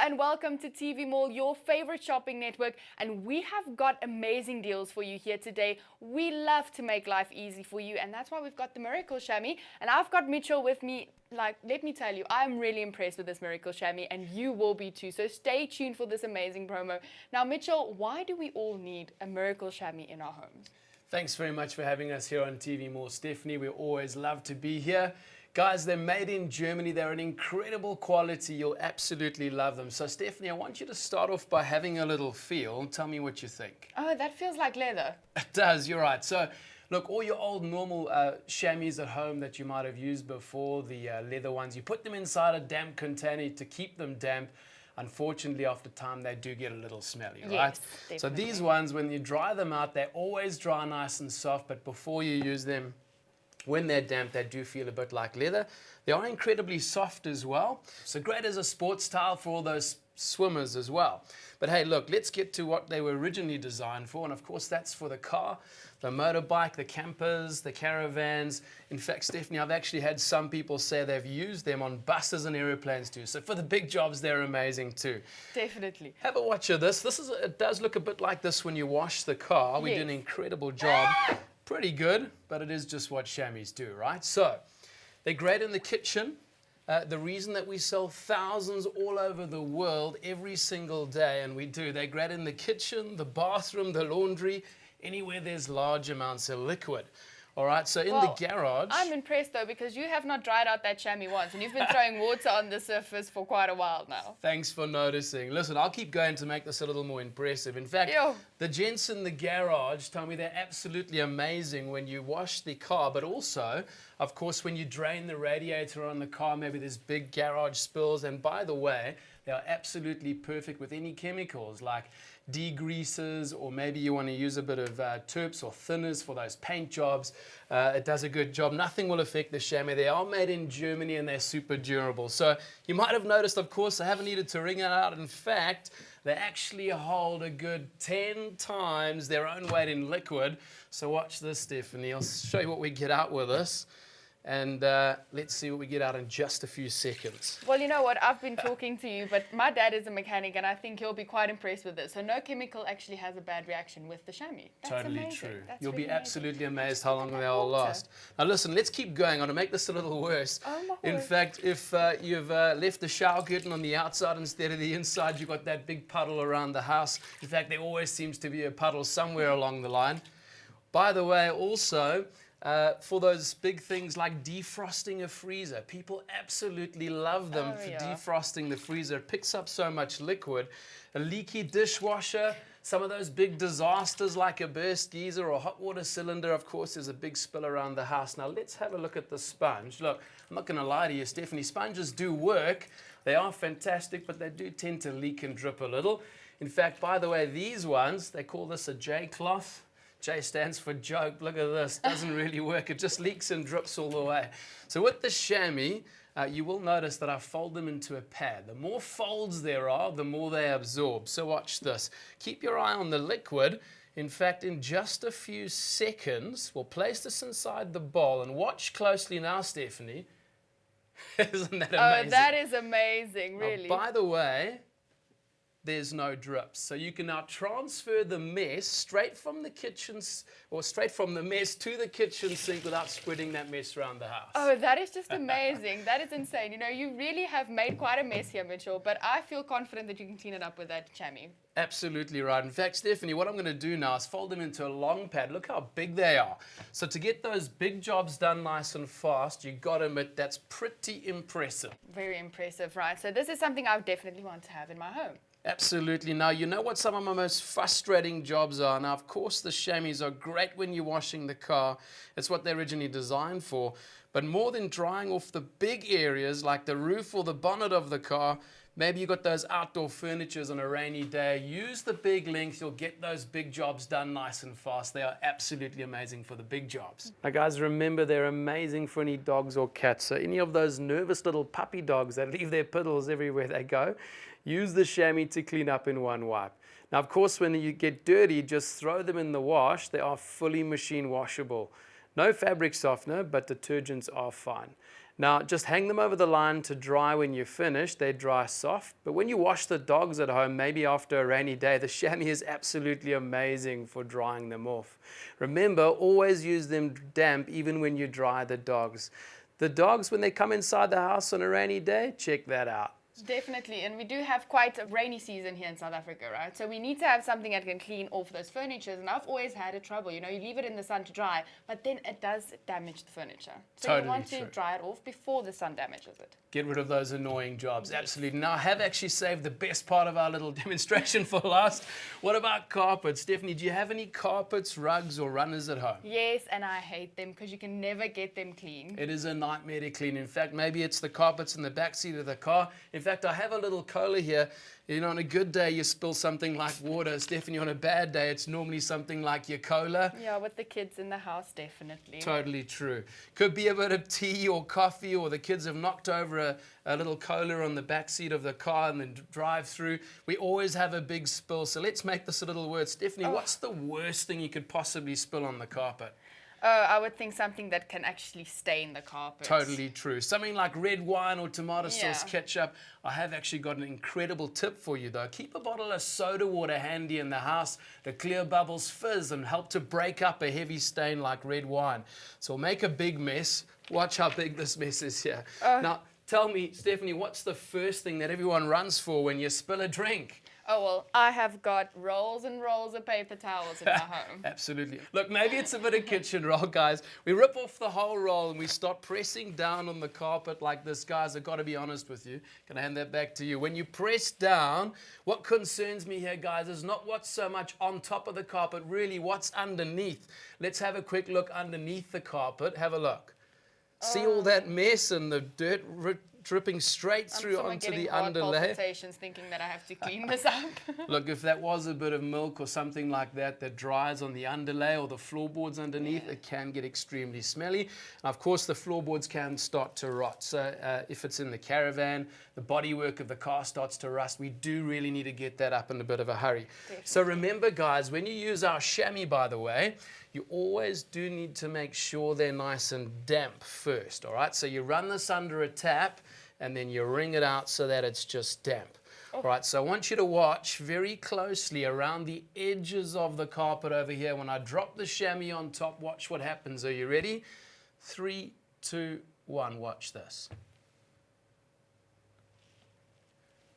and welcome to TV Mall, your favorite shopping network. And we have got amazing deals for you here today. We love to make life easy for you, and that's why we've got the Miracle Shammy. And I've got Mitchell with me. Let me tell you, I'm really impressed with this Miracle Shammy, and you will be too. So stay tuned for this amazing promo. Now, Mitchell, why do we all need a Miracle Shammy in our homes? Thanks very much for having us here on TV Mall, Stephanie. We always love to be here. Guys, they're made in Germany. They're an incredible quality. You'll absolutely love them. So, Stephanie, I want you to start off by having a little feel. Tell me what you think. Oh, that feels like leather. It does, you're right. So, look, all your old normal chamois at home that you might have used before, the leather ones, you put them inside a damp container to keep them damp. Unfortunately, after time, they do get a little smelly, right? Yes, So definitely. these ones, when you dry them out, they always dry nice and soft, but before you use them, when they're damp, they do feel a bit like leather. They are incredibly soft as well. So great as a sports towel for all those swimmers as well. But hey, look, let's get to what they were originally designed for. And of course, that's for the car, the motorbike, the campers, the caravans. In fact, Stephanie, I've actually had some people say they've used them on buses and airplanes too. So for the big jobs, they're amazing too. Definitely. Have a watch of this. It does look a bit like this when you wash the car. We Yes. did an incredible job. Pretty good, but it is just what chamois do, right? So they're great in the kitchen. The reason that we sell thousands all over the world every single day, and we do, they're great in the kitchen, the bathroom, the laundry, anywhere there's large amounts of liquid. All right, so in the garage... I'm impressed though, because you have not dried out that chamois once, and you've been throwing water on the surface for quite a while now. Thanks for noticing. Listen, I'll keep going to make this a little more impressive. In fact, the gents in the garage tell me they're absolutely amazing when you wash the car, but also, of course, when you drain the radiator on the car, maybe there's big garage spills. And by the way, they are absolutely perfect with any chemicals like degreasers, or maybe you want to use a bit of terps or thinners for those paint jobs. It does a good job. Nothing will affect the chamois. They are made in Germany and they're super durable. So you might have noticed, of course, I haven't needed to wring it out. In fact, they actually hold a good 10 times their own weight in liquid. So watch this, Stephanie. I'll show you what we get out with this. And let's see what we get out in just a few seconds. Well, you know what? I've been talking to you, but my dad is a mechanic, and I think he'll be quite impressed with this. So no chemical actually has a bad reaction with the chamois. That's Totally amazing. true. That's You'll be really absolutely amazing. amazed how long Look at they'll that water. last. Now listen, let's keep going. I'm going to make this a little worse. Oh, my In word. fact, if you've left the shower curtain on the outside instead of the inside, you've got that big puddle around the house. In fact, there always seems to be a puddle somewhere along the line. By the way, also, for those big things like defrosting a freezer. People absolutely love them for defrosting the freezer. It picks up so much liquid. A leaky dishwasher, some of those big disasters like a burst geyser or hot water cylinder. Of course, there's a big spill around the house. Now, let's have a look at the sponge. Look, I'm not going to lie to you, Stephanie. Sponges do work. They are fantastic, but they do tend to leak and drip a little. In fact, by the way, these ones, they call this a J cloth. J stands for joke. Look at this. Doesn't really work. It just leaks and drips all the way. So with the chamois, you will notice that I fold them into a pad. The more folds there are, the more they absorb. So watch this. Keep your eye on the liquid. In fact, in just a few seconds, we'll place this inside the bowl. And watch closely now, Stephanie. Isn't that amazing? Oh, that is amazing, really. Now, by the way, there's no drips. So you can now transfer the mess straight from the kitchen, or straight from the mess to the kitchen sink without spreading that mess around the house. Oh, that is just amazing. That is insane. You know, you really have made quite a mess here, Mitchell, but I feel confident that you can clean it up with that chamois. Absolutely right. In fact, Stephanie, what I'm going to do now is fold them into a long pad. Look how big they are. So to get those big jobs done nice and fast, you got to admit that's pretty impressive. Very impressive, right? So this is something I would definitely want to have in my home. Absolutely. Now, you know what some of my most frustrating jobs are? Now, of course, the chamois are great when you're washing the car. It's what they're originally designed for. But more than drying off the big areas like the roof or the bonnet of the car, maybe you've got those outdoor furnitures on a rainy day. Use the big length. You'll get those big jobs done nice and fast. They are absolutely amazing for the big jobs. Now, guys, remember, they're amazing for any dogs or cats. So any of those nervous little puppy dogs that leave their piddles everywhere they go, use the chamois to clean up in one wipe. Now, of course, when you get dirty, just throw them in the wash. They are fully machine washable. No fabric softener, but detergents are fine. Now, just hang them over the line to dry when you're finished. They dry soft. But when you wash the dogs at home, maybe after a rainy day, the chamois is absolutely amazing for drying them off. Remember, always use them damp even when you dry the dogs. The dogs, when they come inside the house on a rainy day, check that out. Definitely, and we do have quite a rainy season here in South Africa, right? So we need to have something that can clean off those furnitures, and I've always had a trouble. You leave it in the sun to dry, but then it does damage the furniture. So Totally you want to true. dry it off before the sun damages it. Get rid of those annoying jobs. Absolutely. Now, I have actually saved the best part of our little demonstration for last. What about carpets? Stephanie, do you have any carpets, rugs, or runners at home? Yes, and I hate them because you can never get them clean. It is a nightmare to clean. In fact, maybe it's the carpets in the back seat of the car. In fact, I have a little cola here. On a good day, you spill something like water. Stephanie, on a bad day, it's normally something like your cola. Yeah, with the kids in the house, definitely. Totally true. Could be a bit of tea or coffee, or the kids have knocked over a little cola on the back seat of the car and then drive through. We always have a big spill. So let's make this a little word. Stephanie, what's the worst thing you could possibly spill on the carpet? Oh, I would think something that can actually stain the carpet. Totally true. Something like red wine or tomato sauce, ketchup. I have actually got an incredible tip for you though. Keep a bottle of soda water handy in the house. The clear bubbles fizz and help to break up a heavy stain like red wine. So we'll make a big mess. Watch how big this mess is here. Now, tell me, Stephanie, what's the first thing that everyone runs for when you spill a drink? Oh, well, I have got rolls and rolls of paper towels in my home. Absolutely. Look, maybe it's a bit of kitchen roll, guys. We rip off the whole roll and we start pressing down on the carpet like this. Guys, I've got to be honest with you. Can I hand that back to you? When you press down, what concerns me here, guys, is not what's so much on top of the carpet, really what's underneath. Let's have a quick look underneath the carpet. Have a look. See all that mess and the dirt dripping straight through onto the underlay. Palpitations thinking that I have to clean this up. Look, if that was a bit of milk or something like that that dries on the underlay or the floorboards underneath, it can get extremely smelly. And of course, the floorboards can start to rot. So if it's in the caravan, the bodywork of the car starts to rust, we do really need to get that up in a bit of a hurry. Definitely. So remember, guys, when you use our chamois, by the way, you always do need to make sure they're nice and damp first, all right? So you run this under a tap, and then you wring it out so that it's just damp. All right, so I want you to watch very closely around the edges of the carpet over here. When I drop the chamois on top, watch what happens. Are you ready? 3, 2, 1, watch this.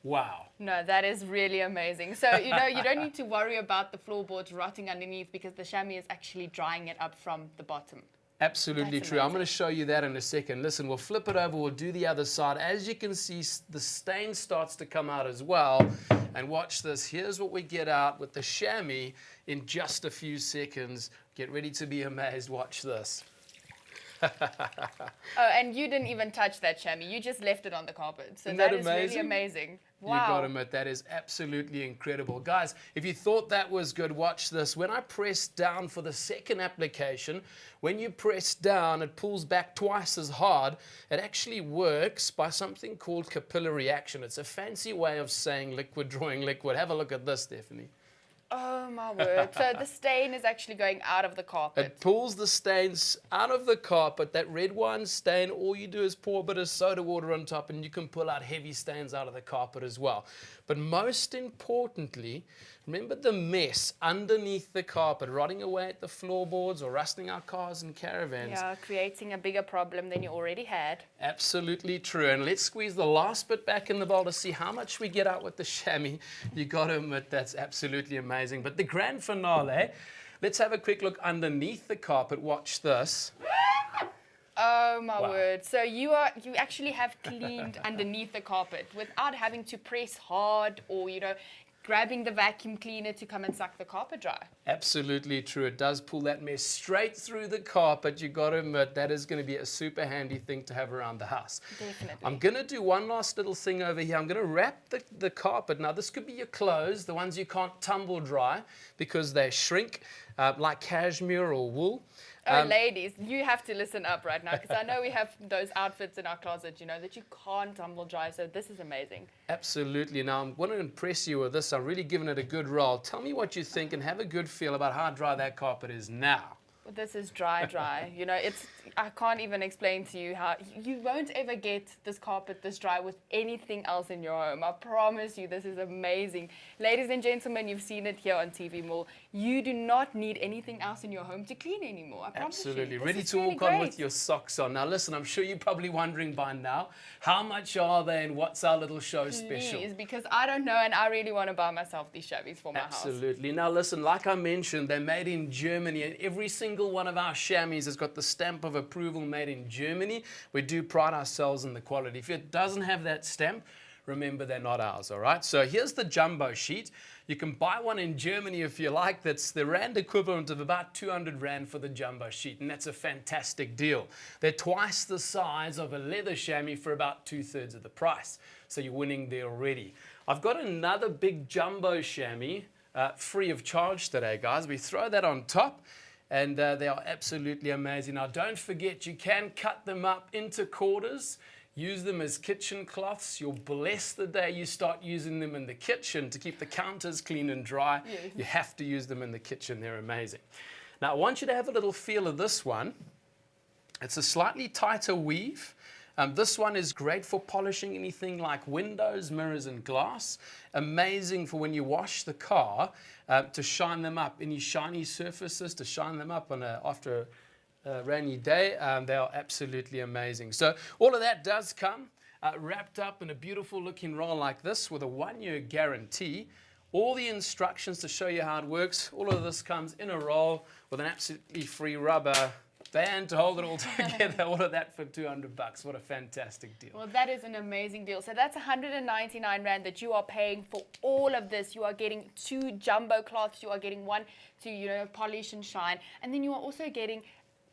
Wow. No, that is really amazing. So, you don't need to worry about the floorboards rotting underneath because the chamois is actually drying it up from the bottom. Absolutely That's true. I'm amazing. going to show you that in a second. Listen, we'll flip it over. We'll do the other side. As you can see, the stain starts to come out as well. And watch this. Here's what we get out with the chamois in just a few seconds. Get ready to be amazed. Watch this. Oh, and you didn't even touch that chamois. You just left it on the carpet. So Isn't that that is really amazing? amazing. You Wow. got to admit, that is absolutely incredible. Guys, if you thought that was good, watch this. When I press down for the second application, when you press down, it pulls back twice as hard. It actually works by something called capillary action. It's a fancy way of saying liquid drawing liquid. Have a look at this, Stephanie. Oh, my word. So the stain is actually going out of the carpet. It pulls the stains out of the carpet. That red wine stain, all you do is pour a bit of soda water on top and you can pull out heavy stains out of the carpet as well. But most importantly, remember the mess underneath the carpet, rotting away at the floorboards or rusting our cars and caravans. Yeah, creating a bigger problem than you already had. Absolutely true. And let's squeeze the last bit back in the bowl to see how much we get out with the chamois. You got to admit, that's absolutely amazing. But the grand finale, let's have a quick look underneath the carpet. Watch this. Oh my Wow. word. So you actually have cleaned underneath the carpet without having to press hard or, grabbing the vacuum cleaner to come and suck the carpet dry. Absolutely true. It does pull that mess straight through the carpet. You got to admit, that is going to be a super handy thing to have around the house. Definitely. I'm going to do one last little thing over here. I'm going to wrap the carpet. Now, this could be your clothes, the ones you can't tumble dry because they shrink, like cashmere or wool. Oh, ladies, you have to listen up right now because I know we have those outfits in our closet, that you can't tumble dry. So this is amazing. Absolutely. Now, I'm going to impress you with this. I'm really giving it a good roll. Tell me what you think and have a good feel about how dry that carpet is now. This is dry. You know, I can't even explain to you how you won't ever get this carpet this dry with anything else in your home. I promise you, this is amazing. Ladies and gentlemen, you've seen it here on TV Mall. You do not need anything else in your home to clean anymore. I promise Absolutely. you. Ready to walk on with your socks on. Now listen, I'm sure you're probably wondering by now, how much are they and what's our little show special? Please, because I don't know and I really want to buy myself these shabbies for my house. Absolutely. Now listen, like I mentioned, they're made in Germany, and every single one of our chamois has got the stamp of approval, made in Germany. We do pride ourselves in the quality. If it doesn't have that stamp, remember they're not ours, all right? So here's the jumbo sheet. You can buy one in Germany if you like. That's the rand equivalent of about 200 rand for the jumbo sheet, and that's a fantastic deal. They're twice the size of a leather chamois for about 2/3 of the price. So you're winning there already. I've got another big jumbo chamois free of charge today, guys. We throw that on top, and they are absolutely amazing. Now, don't forget, you can cut them up into quarters, use them as kitchen cloths. You'll bless the day you start using them in the kitchen to keep the counters clean and dry. Yes. You have to use them in the kitchen. They're amazing. Now, I want you to have a little feel of this one. It's a slightly tighter weave. This one is great for polishing anything like windows, mirrors, and glass. Amazing for when you wash the car to shine them up. Any shiny surfaces, to shine them up after a rainy day. They are absolutely amazing. So all of that does come wrapped up in a beautiful looking roll like this with a 1-year guarantee. All the instructions to show you how it works. All of this comes in a roll with an absolutely free rubber band to hold it all together. All of that for 200 bucks. What a fantastic deal. Well, that is an amazing deal. So that's 199 rand that you are paying for all of this. You are getting 2 jumbo cloths. You are getting one to, you know, polish and shine. And then you are also getting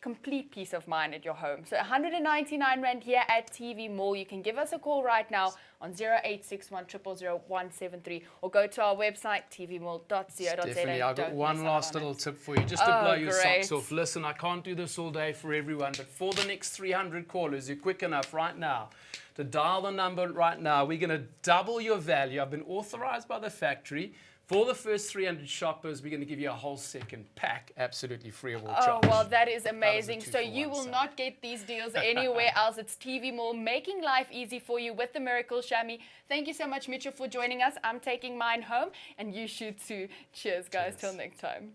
complete peace of mind at your home. So 199 rand here at TV Mall. You can give us a call right now on 0861 000 173 or go to our website tvmall.co.za. Stephanie, I've got one last little tip for you, just to blow your socks off. Listen, I can't do this all day for everyone, but for the next 300 callers, you're quick enough right now to dial the number right now. We're going to double your value. I've been authorized by the factory. For the first 300 shoppers, we're going to give you a whole second pack, absolutely free of all charge. Oh, well, that is amazing. So you will not get these deals anywhere else. It's TV Mall, making life easy for you with the Miracle Shammy. Thank you so much, Mitchell, for joining us. I'm taking mine home, and you should too. Cheers, guys. Till next time.